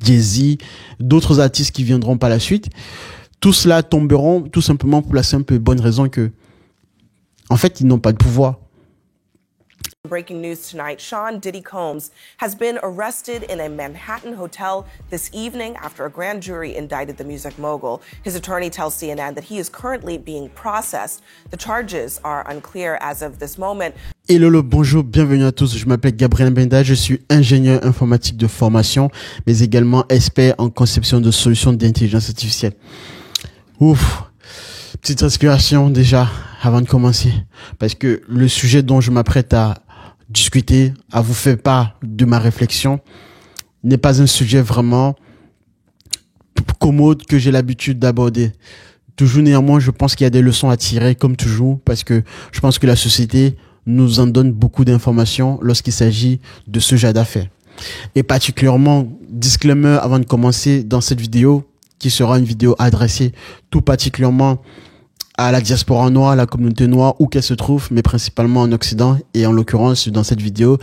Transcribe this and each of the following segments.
Jay-Z, d'autres artistes qui viendront par la suite. Tout cela tomberont tout simplement pour la simple et bonne raison que, en fait, ils n'ont pas de pouvoir. Breaking news tonight, Sean Diddy Combs has been arrested in a Manhattan hotel this evening after a grand jury indicted the music mogul. His attorney tells CNN that he is currently being processed. The charges are unclear as of this moment. Hello, bonjour, bienvenue à tous. Je m'appelle Gabriel Benda, je suis ingénieur informatique de formation, mais également expert en conception de solutions d'intelligence artificielle. Ouf, petite respiration déjà avant de commencer, parce que le sujet dont je m'apprête à discuter, à vous faire part de ma réflexion, n'est pas un sujet vraiment commode que j'ai l'habitude d'aborder. Toujours néanmoins, je pense qu'il y a des leçons à tirer, comme toujours, parce que je pense que la société nous en donne beaucoup d'informations lorsqu'il s'agit de ce genre d'affaires. Et particulièrement, disclaimer avant de commencer dans cette vidéo, qui sera une vidéo adressée tout particulièrement à la diaspora noire, à la communauté noire, où qu'elle se trouve, mais principalement en Occident, et en l'occurrence, dans cette vidéo,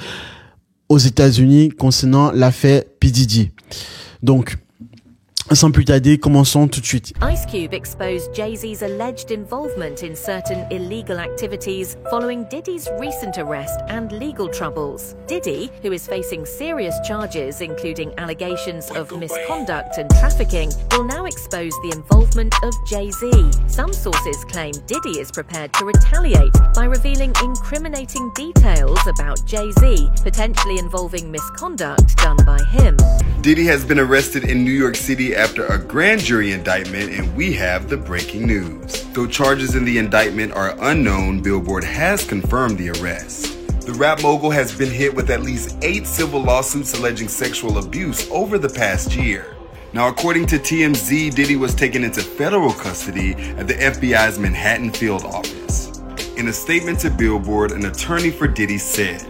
aux États-Unis, concernant l'affaire P. Diddy. Donc, sans plus tarder, commençons tout de suite. Ice Cube exposed Jay-Z's alleged involvement in certain illegal activities following Diddy's recent arrest and legal troubles. Diddy, who is facing serious charges including allegations of misconduct and trafficking, will now expose the involvement of Jay-Z. Some sources claim Diddy is prepared to retaliate by revealing incriminating details about Jay-Z, potentially involving misconduct done by him. Diddy has been arrested in New York City after a grand jury indictment, and we have the breaking news. Though charges in the indictment are unknown, Billboard has confirmed the arrest. The rap mogul has been hit with at least 8 civil lawsuits alleging sexual abuse over the past year. Now, according to TMZ, Diddy was taken into federal custody at the FBI's Manhattan field office. In a statement to Billboard, an attorney for Diddy said,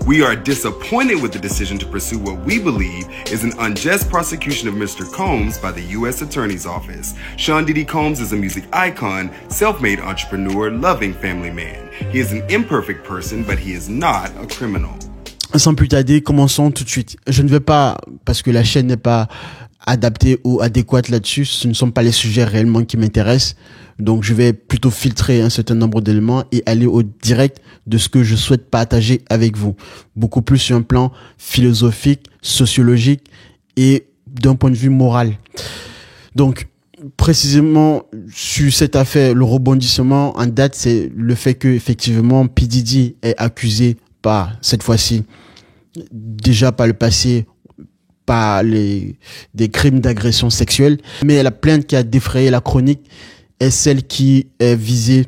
"We are disappointed with the decision to pursue what we believe is an unjust prosecution of Mr. Combs by the U.S. Attorney's Office. Sean Diddy Combs is a music icon, self-made entrepreneur, loving family man. He is an imperfect person, but he is not a criminal." Sans plus tarder, commençons tout de suite. Je ne vais pas, parce que la chaîne n'est pas adaptée ou adéquate là-dessus, ce ne sont pas les sujets réellement qui m'intéressent. Donc, je vais plutôt filtrer un certain nombre d'éléments et aller au direct de ce que je souhaite partager avec vous. Beaucoup plus sur un plan philosophique, sociologique et d'un point de vue moral. Donc, précisément sur cette affaire, le rebondissement en date, c'est le fait que effectivement P. Diddy est accusé par, cette fois-ci, déjà par le passé, par des crimes d'agression sexuelle. Mais la plainte qui a défrayé la chronique est celle qui est visée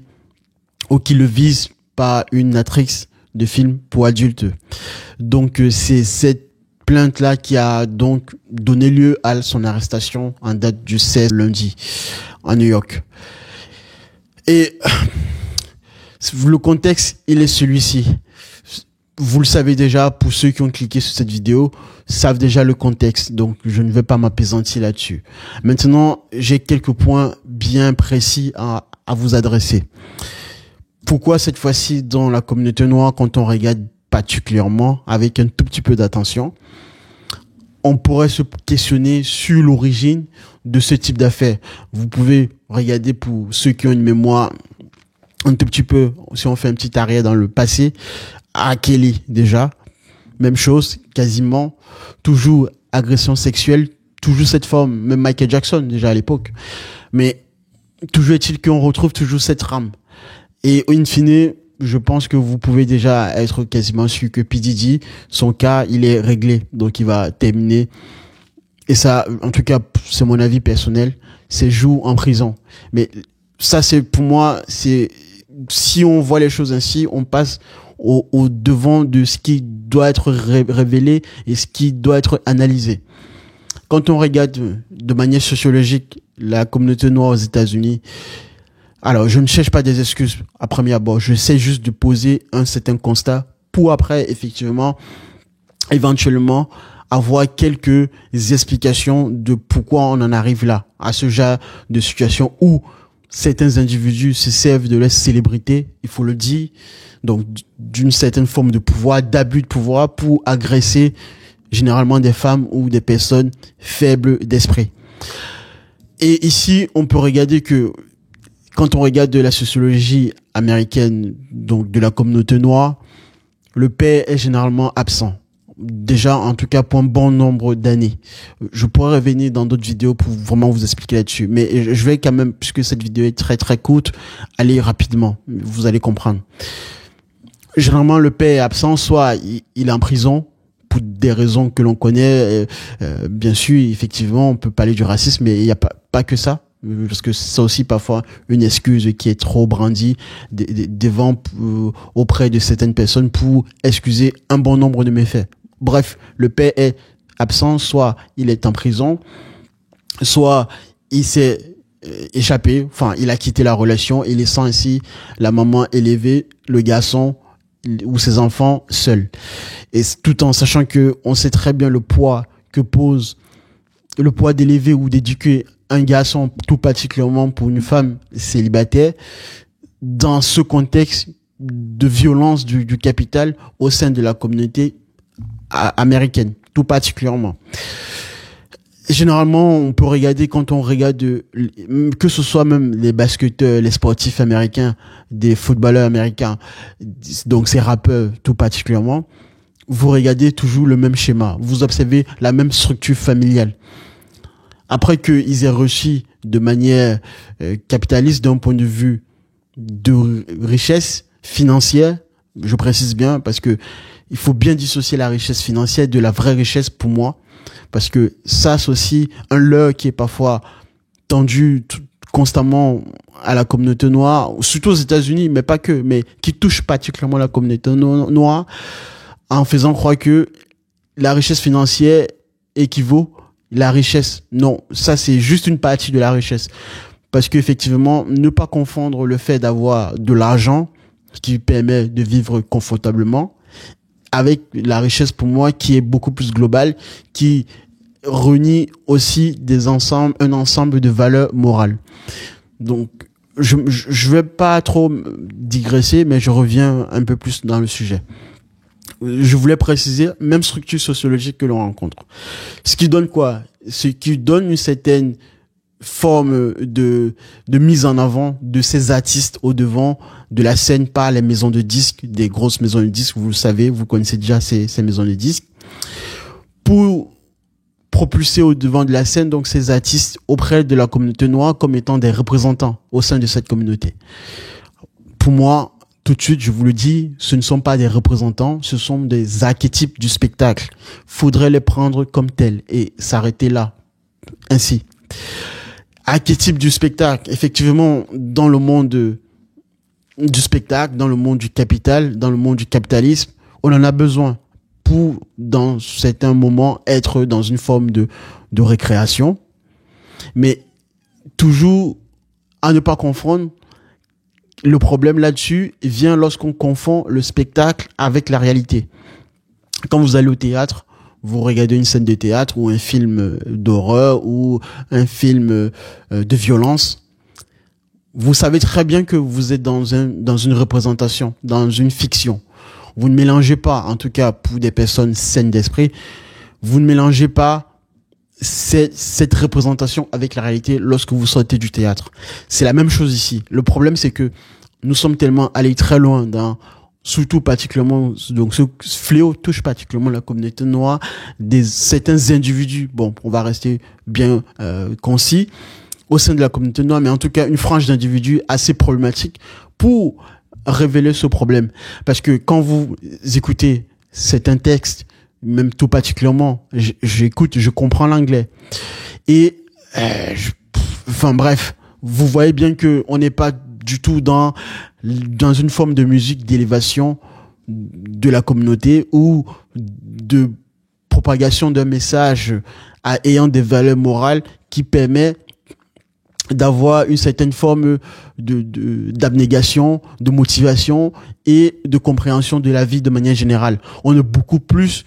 ou qui le vise par une actrice de film pour adultes. Donc c'est cette plainte-là qui a donc donné lieu à son arrestation en date du 16 lundi en New York. Et le contexte, il est celui-ci. Vous le savez déjà, pour ceux qui ont cliqué sur cette vidéo, savent déjà le contexte, donc je ne vais pas m'appesantir là-dessus. Maintenant, j'ai quelques points bien précis à vous adresser. Pourquoi cette fois-ci dans la communauté noire, quand on regarde particulièrement avec un tout petit peu d'attention, on pourrait se questionner sur l'origine de ce type d'affaires. Vous pouvez regarder pour ceux qui ont une mémoire un tout petit peu, si on fait un petit arrêt dans le passé, à Kelly déjà, même chose, quasiment, toujours agression sexuelle, toujours cette forme, même Michael Jackson déjà à l'époque. Mais toujours est-il qu'on retrouve toujours cette rame. Et in fine, je pense que vous pouvez déjà être quasiment sûr que P. Diddy, son cas, il est réglé, donc il va terminer. Et ça, en tout cas, c'est mon avis personnel, ses jours en prison. Mais ça, c'est pour moi, c'est si on voit les choses ainsi, on passe au devant de ce qui doit être révélé et ce qui doit être analysé. Quand on regarde de manière sociologique la communauté noire aux États-Unis, alors je ne cherche pas des excuses à premier abord, je sais juste de poser un certain constat pour après effectivement éventuellement avoir quelques explications de pourquoi on en arrive là, à ce genre de situation où certains individus se servent de leur célébrité, il faut le dire, donc d'une certaine forme de pouvoir, d'abus de pouvoir pour agresser généralement des femmes ou des personnes faibles d'esprit. Et ici, on peut regarder que quand on regarde de la sociologie américaine, donc de la communauté noire, le père est généralement absent. Déjà, en tout cas, pour un bon nombre d'années. Je pourrais revenir dans d'autres vidéos pour vraiment vous expliquer là-dessus. Mais je vais quand même, puisque cette vidéo est très très courte, aller rapidement. Vous allez comprendre. Généralement, le père est absent, soit il est en prison, pour des raisons que l'on connaît. Bien sûr, effectivement, on peut parler du racisme, mais il n'y a pas que ça. Parce que c'est aussi parfois une excuse qui est trop brandie devant auprès de certaines personnes pour excuser un bon nombre de méfaits. Bref, le père est absent, soit il est en prison, soit il s'est échappé, enfin il a quitté la relation et laissant ainsi la maman élever le garçon ou ses enfants seuls. Et tout en sachant que on sait très bien le poids que pose le poids d'élever ou d'éduquer un garçon, tout particulièrement pour une femme célibataire, dans ce contexte de violence du capital au sein de la communauté américaine, tout particulièrement. Généralement, on peut regarder, quand on regarde, que ce soit même les basketteurs, les sportifs américains, des footballeurs américains, donc ces rappeurs tout particulièrement, vous regardez toujours le même schéma. Vous observez la même structure familiale. Après qu'ils aient reçu de manière capitaliste d'un point de vue de richesse financière, je précise bien, parce que il faut bien dissocier la richesse financière de la vraie richesse pour moi, parce que ça c'est aussi un leurre qui est parfois tendu constamment à la communauté noire, surtout aux États-Unis, mais pas que, mais qui touche particulièrement la communauté noire, en faisant croire que la richesse financière équivaut la richesse. Non, ça c'est juste une partie de la richesse. Parce qu'effectivement, ne pas confondre le fait d'avoir de l'argent qui permet de vivre confortablement avec la richesse pour moi qui est beaucoup plus globale, qui réunit aussi un ensemble de valeurs morales. Donc, je vais pas trop digresser, mais je reviens un peu plus dans le sujet. Je voulais préciser, même structure sociologique que l'on rencontre. Ce qui donne quoi? Ce qui donne une certaine forme de mise en avant de ces artistes au devant de la scène par les maisons de disques, des grosses maisons de disques, vous le savez, vous connaissez déjà ces maisons de disques, pour propulser au devant de la scène donc ces artistes auprès de la communauté noire comme étant des représentants au sein de cette communauté. Pour moi, tout de suite, je vous le dis, ce ne sont pas des représentants, ce sont des archétypes du spectacle. Faudrait les prendre comme tels et s'arrêter là. Ainsi. Archétype du spectacle. Effectivement, dans le monde du spectacle, dans le monde du capital, dans le monde du capitalisme, on en a besoin pour, dans certains moments, être dans une forme de récréation. Mais toujours à ne pas confondre. Le problème là-dessus vient lorsqu'on confond le spectacle avec la réalité. Quand vous allez au théâtre, vous regardez une scène de théâtre ou un film d'horreur ou un film de violence, vous savez très bien que vous êtes dans une représentation, dans une fiction. Vous ne mélangez pas, en tout cas pour des personnes saines d'esprit, vous ne mélangez pas cette représentation avec la réalité lorsque vous sortez du théâtre. C'est la même chose ici. Le problème, c'est que nous sommes tellement allés très loin surtout particulièrement, donc ce fléau touche particulièrement la communauté noire, certains individus, bon, on va rester bien concis, au sein de la communauté noire, mais en tout cas une frange d'individus assez problématique pour révéler ce problème. Parce que quand vous écoutez certains textes, même tout particulièrement, j'écoute, je comprends l'anglais. Et, enfin bref, vous voyez bien que on n'est pas du tout dans une forme de musique d'élévation de la communauté ou de propagation d'un message ayant des valeurs morales qui permet d'avoir une certaine forme d'abnégation, de motivation et de compréhension de la vie de manière générale. On est beaucoup plus.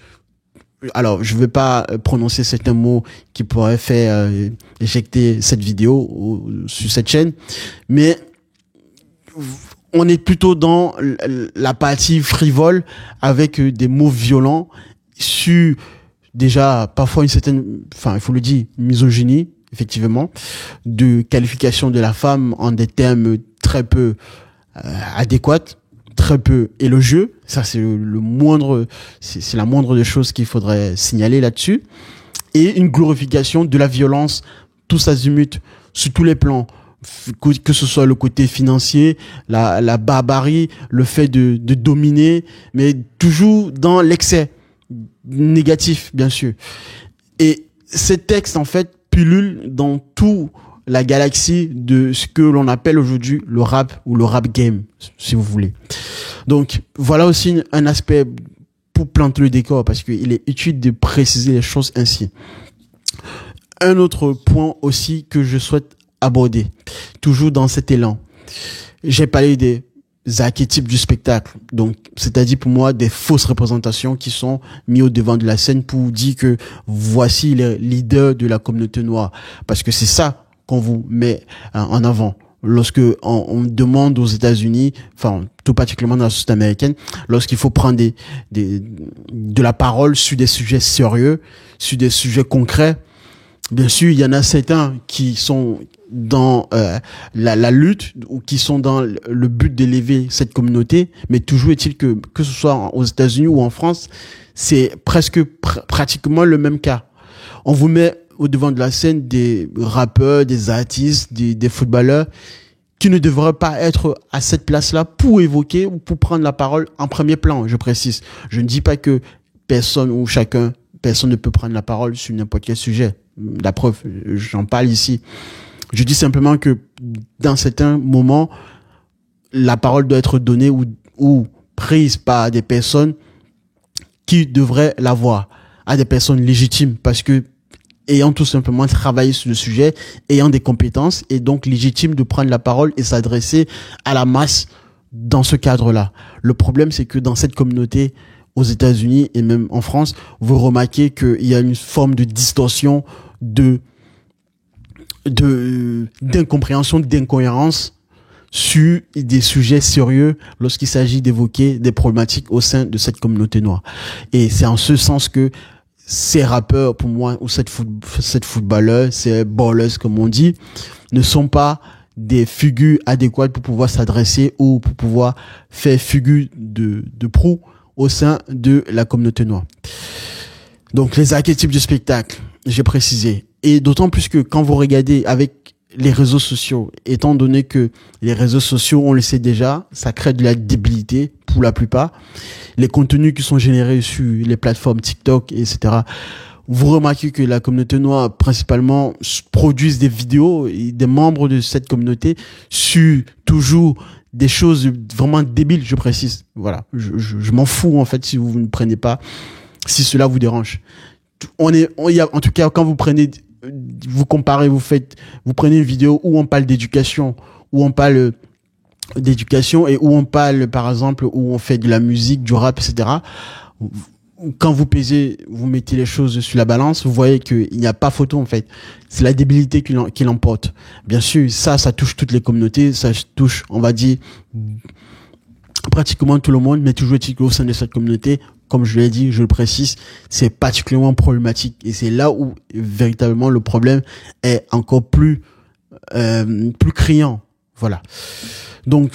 Alors, je ne vais pas prononcer certains mots qui pourraient faire éjecter cette vidéo sur cette chaîne, mais on est plutôt dans la partie frivole avec des mots violents sur déjà parfois une certaine, enfin il faut le dire, misogynie, effectivement, de qualification de la femme en des termes très peu adéquats, très peu élogieux. Ça c'est le moindre, c'est la moindre des choses qu'il faudrait signaler là-dessus. Et une glorification de la violence, tous azimuts, sur tous les plans, que ce soit le côté financier, la barbarie, le fait de dominer, mais toujours dans l'excès négatif, bien sûr. Et ces textes, en fait, pullulent dans toute la galaxie de ce que l'on appelle aujourd'hui le rap ou le rap game, si vous voulez. Donc, voilà aussi un aspect pour planter le décor, parce qu'il est utile de préciser les choses ainsi. Un autre point aussi que je souhaite aborder, toujours dans cet élan. J'ai parlé des archétypes du spectacle, donc c'est-à-dire pour moi des fausses représentations qui sont mises au devant de la scène pour dire que voici les leaders de la communauté noire, parce que c'est ça qu'on vous met en avant. Lorsque on demande aux États-Unis, enfin tout particulièrement dans la société américaine, lorsqu'il faut prendre de la parole sur des sujets sérieux, sur des sujets concrets, bien sûr il y en a certains qui sont dans la lutte ou qui sont dans le but d'élever cette communauté, mais toujours est-il que ce soit aux États-Unis ou en France, c'est pratiquement le même cas. On vous met au devant de la scène des rappeurs, des artistes, des footballeurs qui ne devraient pas être à cette place-là pour évoquer ou pour prendre la parole en premier plan, je précise. Je ne dis pas que personne ne peut prendre la parole sur n'importe quel sujet. La preuve, j'en parle ici. Je dis simplement que dans certains moments, la parole doit être donnée ou prise par des personnes qui devraient l'avoir, à des personnes légitimes, parce que ayant tout simplement travaillé sur le sujet, ayant des compétences, et donc légitime de prendre la parole et s'adresser à la masse dans ce cadre-là. Le problème, c'est que dans cette communauté, aux États-Unis et même en France, vous remarquez qu'il y a une forme de distorsion, d'incompréhension, d'incohérence sur des sujets sérieux lorsqu'il s'agit d'évoquer des problématiques au sein de cette communauté noire. Et c'est en ce sens que ces rappeurs, pour moi, ou cette footballeurs, ces ballers, comme on dit, ne sont pas des figures adéquates pour pouvoir s'adresser ou pour pouvoir faire figure de proue au sein de la communauté noire. Donc, les archétypes du spectacle, j'ai précisé. Et d'autant plus que quand vous regardez avec les réseaux sociaux, étant donné que les réseaux sociaux, on le sait déjà, ça crée de la débilité pour la plupart. Les contenus qui sont générés sur les plateformes TikTok, etc., vous remarquez que la communauté noire, principalement, produisent des vidéos et des membres de cette communauté sur toujours des choses vraiment débiles, je précise. Voilà. Je m'en fous, en fait, si vous ne prenez pas, si cela vous dérange. En tout cas, quand vous comparez, vous prenez une vidéo où on parle d'éducation, et où on parle, par exemple, où on fait de la musique, du rap, etc. Quand vous mettez les choses sur la balance, vous voyez qu'il n'y a pas photo, en fait. C'est la débilité qui l'emporte. Bien sûr, ça touche toutes les communautés, ça touche, on va dire, pratiquement tout le monde, mais toujours est-il qu'au sein de cette communauté, comme je l'ai dit, je le précise, c'est particulièrement problématique. Et c'est là où, véritablement, le problème est encore plus criant. Voilà. Donc,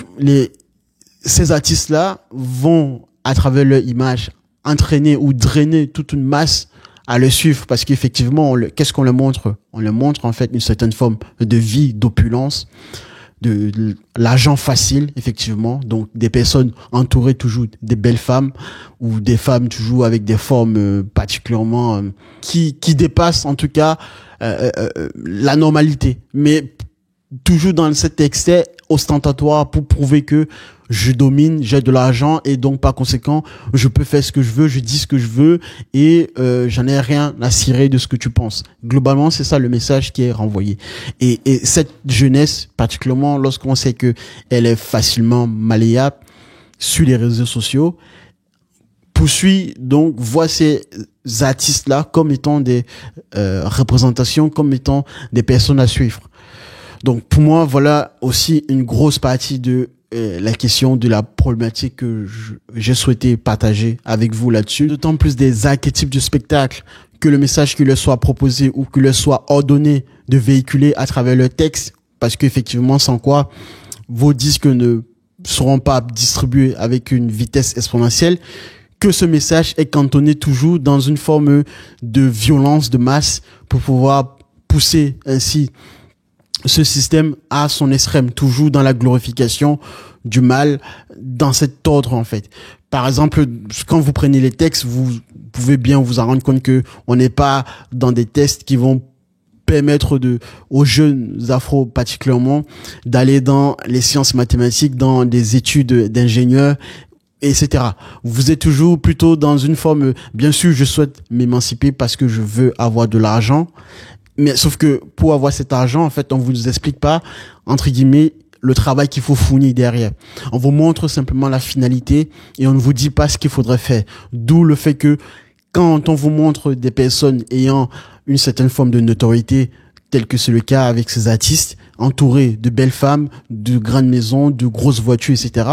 ces artistes-là vont, à travers leur image, entraîner ou drainer toute une masse à le suivre, parce qu'effectivement, qu'est-ce qu'on leur montre? On leur montre, en fait, une certaine forme de vie, d'opulence, de l'argent facile, effectivement. Donc, des personnes entourées toujours des belles femmes ou des femmes toujours avec des formes particulièrement qui dépassent, en tout cas, la normalité. Mais toujours dans cet excès ostentatoire pour prouver que je domine, j'ai de l'argent et donc par conséquent, je peux faire ce que je veux, je dis ce que je veux et j'en ai rien à cirer de ce que tu penses. Globalement, c'est ça le message qui est renvoyé. Et cette jeunesse, particulièrement lorsqu'on sait que elle est facilement malléable sur les réseaux sociaux, voit ces artistes-là comme étant des représentations, comme étant des personnes à suivre. Donc pour moi, voilà aussi une grosse partie de la question de la problématique que j'ai souhaité partager avec vous là-dessus. D'autant plus des archétypes du spectacle que le message qui leur soit proposé ou que leur soit ordonné de véhiculer à travers le texte, parce qu'effectivement, sans quoi vos disques ne seront pas distribués avec une vitesse exponentielle, que ce message est cantonné toujours dans une forme de violence de masse pour pouvoir pousser ainsi ce système à son extrême, toujours dans la glorification du mal, dans cet ordre en fait. Par exemple, quand vous prenez les textes, vous pouvez bien vous en rendre compte que on n'est pas dans des textes qui vont permettre aux jeunes afro particulièrement d'aller dans les sciences mathématiques, dans des études d'ingénieurs, etc. Vous êtes toujours plutôt dans une forme, bien sûr, je souhaite m'émanciper parce que je veux avoir de l'argent, mais sauf que pour avoir cet argent, en fait, on vous explique pas, entre guillemets, le travail qu'il faut fournir derrière. On vous montre simplement la finalité et on ne vous dit pas ce qu'il faudrait faire. D'où le fait que quand on vous montre des personnes ayant une certaine forme de notoriété, tel que c'est le cas avec ces artistes, entourés de belles femmes, de grandes maisons, de grosses voitures, etc.,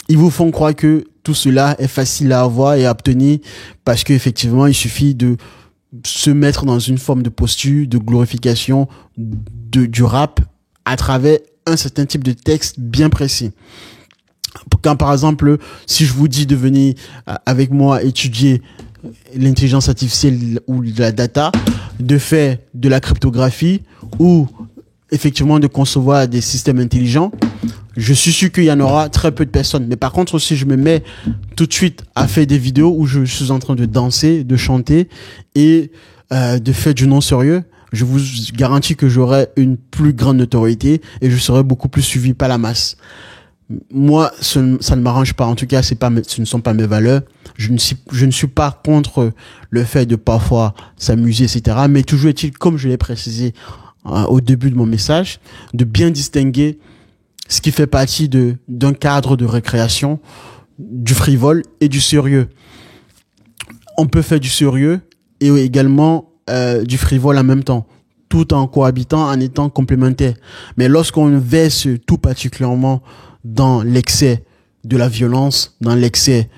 ils vous font croire que tout cela est facile à avoir et à obtenir parce qu'effectivement, il suffit de se mettre dans une forme de posture, de glorification du rap à travers un certain type de texte bien précis. Quand par exemple, si je vous dis de venir avec moi étudier l'intelligence artificielle ou la data, de faire de la cryptographie ou effectivement de concevoir des systèmes intelligents, je suis sûr qu'il y en aura très peu de personnes. Mais par contre, si je me mets tout de suite à faire des vidéos où je suis en train de danser, de chanter et de faire du non sérieux, je vous garantis que j'aurai une plus grande notoriété et je serai beaucoup plus suivi par la masse. Moi, ça ne m'arrange pas. En tout cas, ce ne sont pas mes valeurs. Je ne suis pas contre le fait de parfois s'amuser, etc. Mais toujours est-il, comme je l'ai précisé au début de mon message, de bien distinguer ce qui fait partie d'un cadre de récréation, du frivole et du sérieux. On peut faire du sérieux et également du frivole en même temps, tout en cohabitant, en étant complémentaires. Mais lorsqu'on verse tout particulièrement dans l'excès de la violence, dans l'excès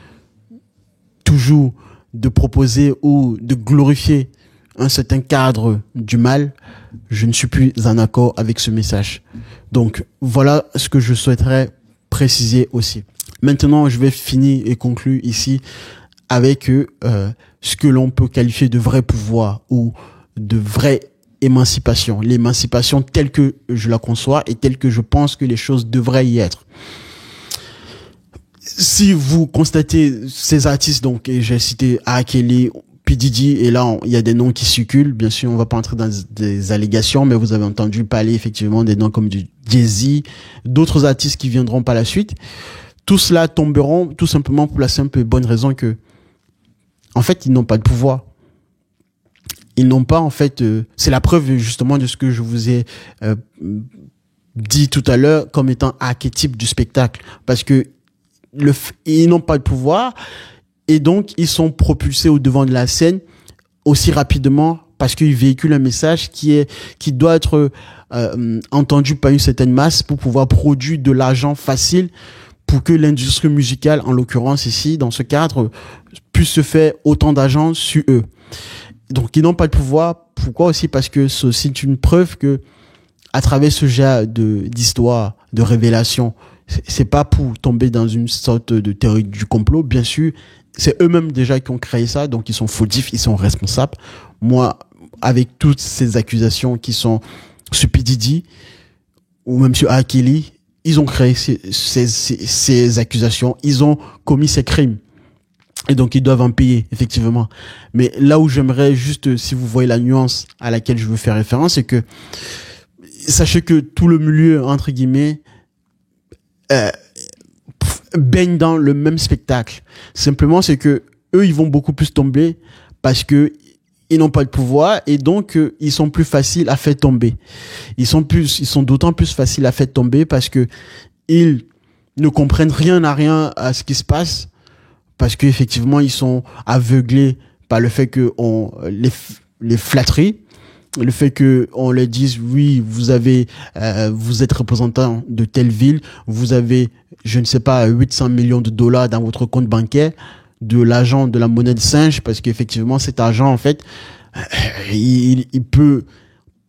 toujours de proposer ou de glorifier un certain cadre du mal, je ne suis plus en accord avec ce message. Donc voilà ce que je souhaiterais préciser aussi. Maintenant, je vais finir et conclure ici avec ce que l'on peut qualifier de vrai pouvoir ou de vraie émancipation. L'émancipation telle que je la conçois et telle que je pense que les choses devraient y être. Si vous constatez ces artistes, donc, et j'ai cité A. Kelly, P. Diddy, et là, il y a des noms qui circulent. Bien sûr, on va pas entrer dans des allégations, mais vous avez entendu parler effectivement des noms comme du Jay-Z, d'autres artistes qui viendront par la suite. Tout cela tomberont tout simplement pour la simple et bonne raison que, en fait, ils n'ont pas de pouvoir. Ils n'ont pas, en fait, c'est la preuve justement de ce que je vous ai dit tout à l'heure comme étant archétype du spectacle. Parce que ils n'ont pas de pouvoir et donc ils sont propulsés au devant de la scène aussi rapidement parce qu'ils véhiculent un message qui doit être entendu par une certaine masse pour pouvoir produire de l'argent facile pour que l'industrie musicale, en l'occurrence ici, dans ce cadre, puisse se faire autant d'argent sur eux. Donc ils n'ont pas de pouvoir. Pourquoi aussi? Parce que c'est une preuve que à travers ce genre d'histoire, de révélation, c'est pas pour tomber dans une sorte de théorie du complot, bien sûr, c'est eux-mêmes déjà qui ont créé ça, donc ils sont fautifs, ils sont responsables. Moi, avec toutes ces accusations qui sont sur P. Diddy ou même sur A. Kelly, ils ont créé ces accusations, ils ont commis ces crimes. Et donc, ils doivent en payer, effectivement. Mais là où j'aimerais juste, si vous voyez la nuance à laquelle je veux faire référence, c'est que sachez que tout le milieu, entre guillemets, baigne dans le même spectacle. Simplement, c'est que eux, ils vont beaucoup plus tomber parce que ils n'ont pas de pouvoir et donc ils sont plus faciles à faire tomber. Ils sont d'autant plus faciles à faire tomber parce que ils ne comprennent rien à ce qui se passe parce qu'effectivement, ils sont aveuglés par le fait que on les flatterie. Le fait que on leur dise oui, vous êtes représentant de telle ville, vous avez, je ne sais pas, 800 millions de dollars dans votre compte bancaire. de l'argent, de la monnaie de singe, parce qu'effectivement, cet argent, en fait, il peut,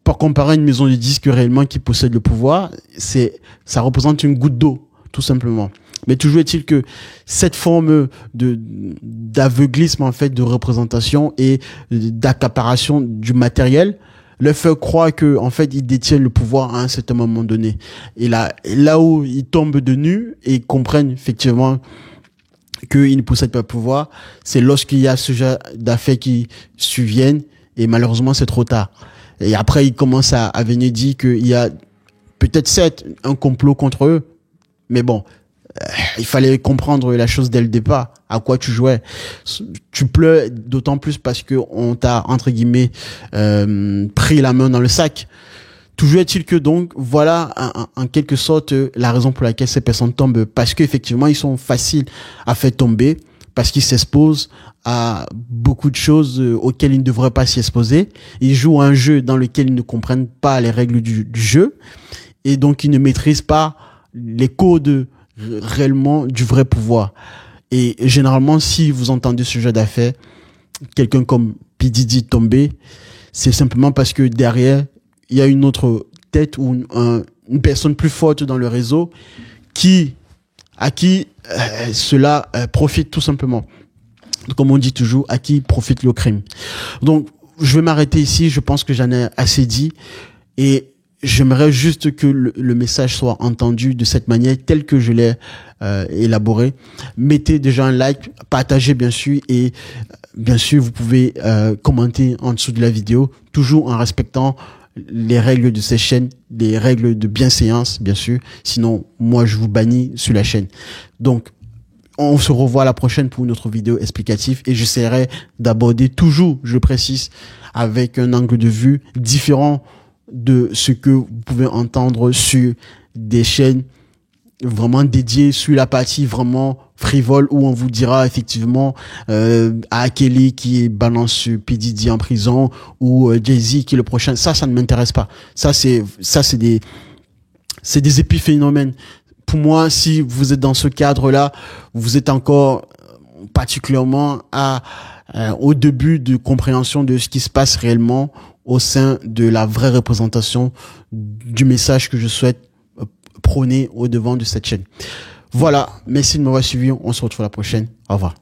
pour comparer une maison de disques réellement qui possède le pouvoir, ça représente une goutte d'eau, tout simplement. Mais toujours est-il que cette forme d'aveuglisme, en fait, de représentation et d'accaparation du matériel leur fait croire que, en fait, ils détiennent le pouvoir à un certain moment donné. Et là où ils tombent de nu et comprennent effectivement qu'ils ne possèdent pas le pouvoir, c'est lorsqu'il y a ce genre d'affaires qui surviennent et malheureusement c'est trop tard. Et après ils commencent à venir dire qu'il y a peut-être certes un complot contre eux, mais bon, il fallait comprendre la chose dès le départ, à quoi tu jouais. Tu pleures d'autant plus parce que on t'a, entre guillemets, pris la main dans le sac. Toujours est-il que donc, voilà, en quelque sorte, la raison pour laquelle ces personnes tombent, parce qu'effectivement, ils sont faciles à faire tomber, parce qu'ils s'exposent à beaucoup de choses auxquelles ils ne devraient pas s'y exposer. Ils jouent à un jeu dans lequel ils ne comprennent pas les règles du jeu, et donc ils ne maîtrisent pas les codes réellement du vrai pouvoir. Et généralement, si vous entendez ce genre d'affaires, quelqu'un comme P. Diddy tomber, c'est simplement parce que derrière, il y a une autre tête ou une personne plus forte dans le réseau à qui cela profite tout simplement. Comme on dit toujours, à qui profite le crime. Donc, je vais m'arrêter ici. Je pense que j'en ai assez dit. Et j'aimerais juste que le message soit entendu de cette manière, telle que je l'ai élaboré. Mettez déjà un like, partagez bien sûr, et bien sûr, vous pouvez commenter en dessous de la vidéo, toujours en respectant les règles de cette chaîne, les règles de bienséance, bien sûr. Sinon, moi, je vous bannis sur la chaîne. Donc, on se revoit la prochaine pour une autre vidéo explicative et j'essaierai d'aborder toujours, je précise, avec un angle de vue différent de ce que vous pouvez entendre sur des chaînes vraiment dédiées sur la partie vraiment frivole où on vous dira effectivement A. Kelly qui balance P. Diddy en prison ou Jay-Z qui est le prochain. Ça ne m'intéresse pas. Ça c'est des épiphénomènes. Pour moi, si vous êtes dans ce cadre-là, vous êtes encore particulièrement au début de compréhension de ce qui se passe réellement au sein de la vraie représentation du message que je souhaite prôner au devant de cette chaîne. Voilà, merci de m'avoir suivi, on se retrouve la prochaine, au revoir.